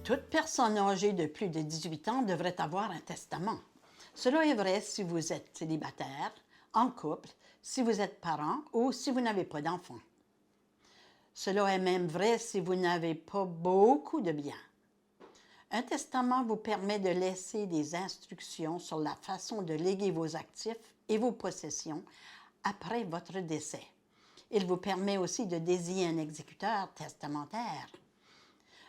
Toute personne âgée de plus de 18 ans devrait avoir un testament. Cela est vrai si vous êtes célibataire, en couple, si vous êtes parent ou si vous n'avez pas d'enfant. Cela est même vrai si vous n'avez pas beaucoup de biens. Un testament vous permet de laisser des instructions sur la façon de léguer vos actifs et vos possessions après votre décès. Il vous permet aussi de désigner un exécuteur testamentaire.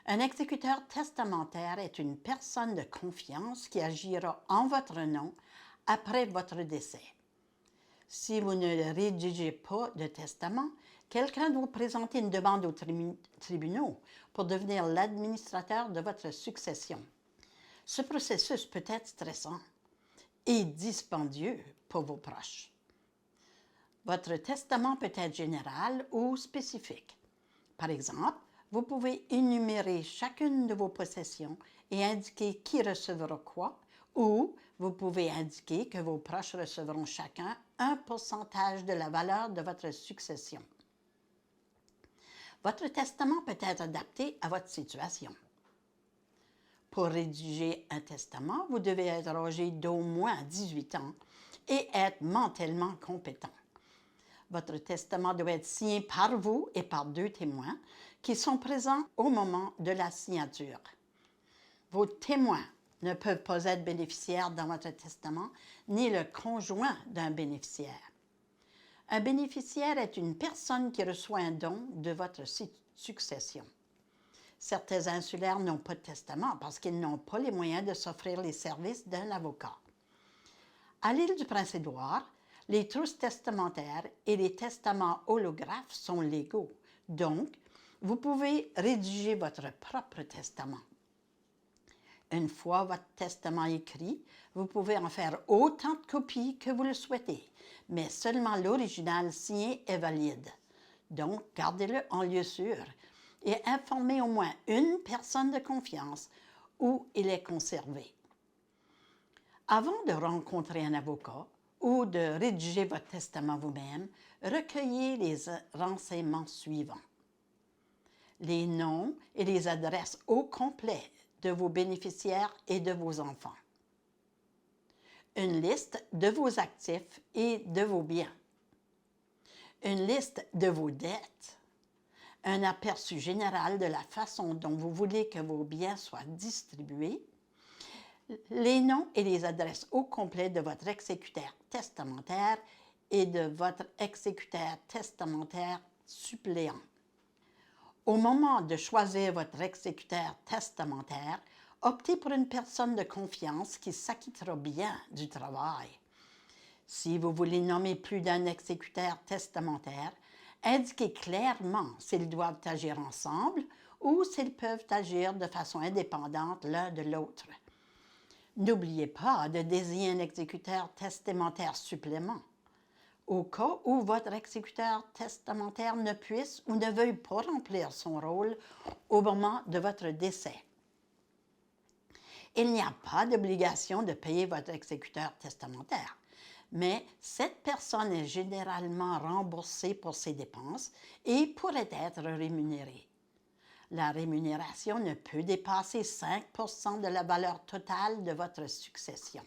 Un exécuteur testamentaire est une personne de confiance qui agira en votre nom après votre décès. Si vous ne rédigez pas de testament, quelqu'un doit présenter une demande aux tribunaux pour devenir l'administrateur de votre succession. Ce processus peut être stressant et dispendieux pour vos proches. Votre testament peut être général ou spécifique. Par exemple, vous pouvez énumérer chacune de vos possessions et indiquer qui recevra quoi, ou vous pouvez indiquer que vos proches recevront chacun un pourcentage de la valeur de votre succession. Votre testament peut être adapté à votre situation. Pour rédiger un testament, vous devez être âgé d'au moins 18 ans et être mentalement compétent. Votre testament doit être signé par vous et par 2 témoins qui sont présents au moment de la signature. Vos témoins ne peuvent pas être bénéficiaires dans votre testament, ni le conjoint d'un bénéficiaire. Un bénéficiaire est une personne qui reçoit un don de votre succession. Certains insulaires n'ont pas de testament parce qu'ils n'ont pas les moyens de s'offrir les services d'un avocat. À l'île du Prince-Édouard, les trousses testamentaires et les testaments holographes sont légaux. Donc, vous pouvez rédiger votre propre testament. Une fois votre testament écrit, vous pouvez en faire autant de copies que vous le souhaitez, mais seulement l'original signé est valide. Donc, gardez-le en lieu sûr et informez au moins une personne de confiance où il est conservé. Avant de rencontrer un avocat ou de rédiger votre testament vous-même, recueillez les renseignements suivants. Les noms et les adresses au complet de vos bénéficiaires et de vos enfants. Une liste de vos actifs et de vos biens. Une liste de vos dettes. Un aperçu général de la façon dont vous voulez que vos biens soient distribués. Les noms et les adresses au complet de votre exécuteur testamentaire et de votre exécuteur testamentaire suppléant. Au moment de choisir votre exécuteur testamentaire, optez pour une personne de confiance qui s'acquittera bien du travail. Si vous voulez nommer plus d'un exécuteur testamentaire, indiquez clairement s'ils doivent agir ensemble ou s'ils peuvent agir de façon indépendante l'un de l'autre. N'oubliez pas de désigner un exécuteur testamentaire supplément, au cas où votre exécuteur testamentaire ne puisse ou ne veuille pas remplir son rôle au moment de votre décès. Il n'y a pas d'obligation de payer votre exécuteur testamentaire, mais cette personne est généralement remboursée pour ses dépenses et pourrait être rémunérée. La rémunération ne peut dépasser 5% de la valeur totale de votre succession.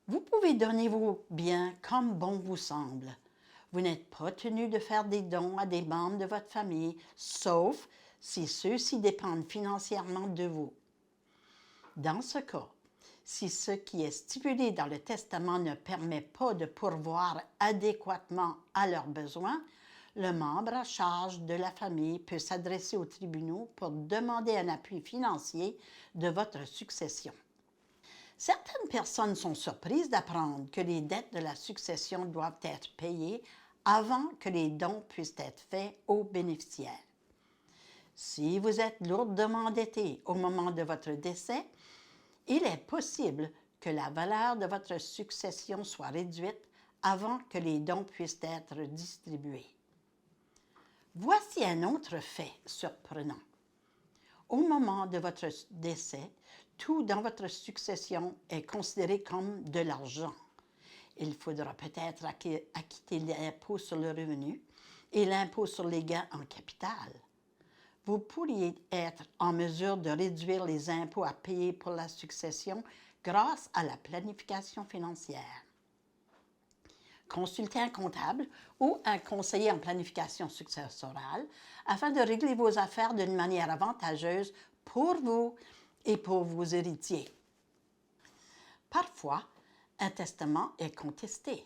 Vous pouvez donner vos biens comme bon vous semble. Vous n'êtes pas tenu de faire des dons à des membres de votre famille, sauf si ceux-ci dépendent financièrement de vous. Dans ce cas, si ce qui est stipulé dans le testament ne permet pas de pourvoir adéquatement à leurs besoins, le membre à charge de la famille peut s'adresser aux tribunaux pour demander un appui financier de votre succession. Certaines personnes sont surprises d'apprendre que les dettes de la succession doivent être payées avant que les dons puissent être faits aux bénéficiaires. Si vous êtes lourdement endetté au moment de votre décès, il est possible que la valeur de votre succession soit réduite avant que les dons puissent être distribués. Voici un autre fait surprenant. Au moment de votre décès, tout dans votre succession est considéré comme de l'argent. Il faudra peut-être acquitter l'impôt sur le revenu et l'impôt sur les gains en capital. vous pourriez être en mesure de réduire les impôts à payer pour la succession grâce à la planification financière. Consultez un comptable ou un conseiller en planification successorale afin de régler vos affaires d'une manière avantageuse pour vous et pour vos héritiers. Parfois, un testament est contesté.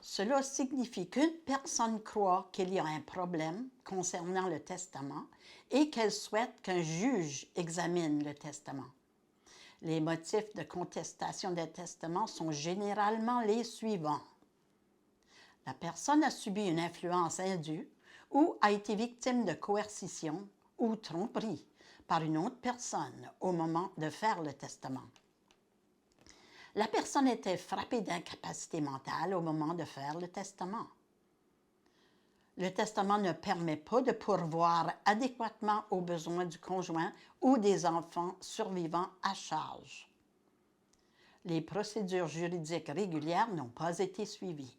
Cela signifie qu'une personne croit qu'il y a un problème concernant le testament et qu'elle souhaite qu'un juge examine le testament. Les motifs de contestation des testaments sont généralement les suivants. La personne a subi une influence indue ou a été victime de coercition ou tromperie par une autre personne au moment de faire le testament. La personne était frappée d'incapacité mentale au moment de faire le testament. Le testament ne permet pas de pourvoir adéquatement aux besoins du conjoint ou des enfants survivants à charge. Les procédures juridiques régulières n'ont pas été suivies.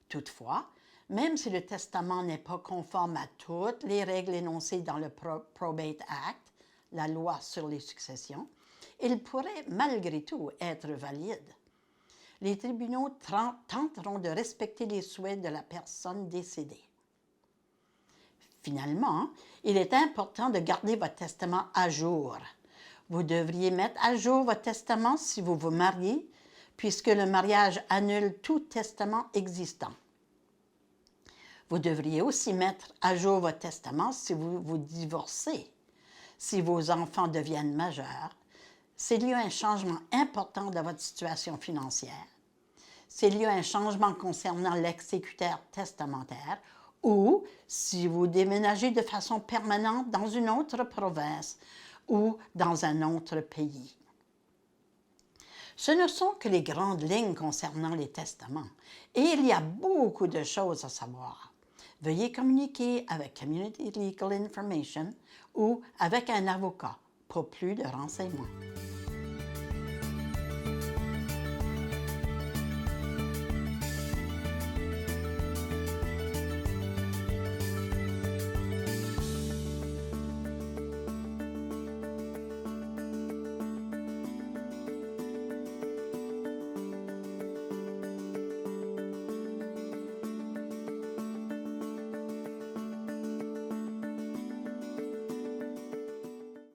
Toutefois, même si le testament n'est pas conforme à toutes les règles énoncées dans le Probate Act, la loi sur les successions, il pourrait malgré tout être valide. Les tribunaux tenteront de respecter les souhaits de la personne décédée. Finalement, il est important de garder votre testament à jour. Vous devriez mettre à jour votre testament si vous vous mariez, puisque le mariage annule tout testament existant. Vous devriez aussi mettre à jour votre testament si vous vous divorcez, si vos enfants deviennent majeurs, s'il y a un changement important dans votre situation financière, s'il y a un changement concernant l'exécuteur testamentaire ou si vous déménagez de façon permanente dans une autre province ou dans un autre pays. Ce ne sont que les grandes lignes concernant les testaments et il y a beaucoup de choses à savoir. Veuillez communiquer avec Community Legal Information ou avec un avocat pour plus de renseignements.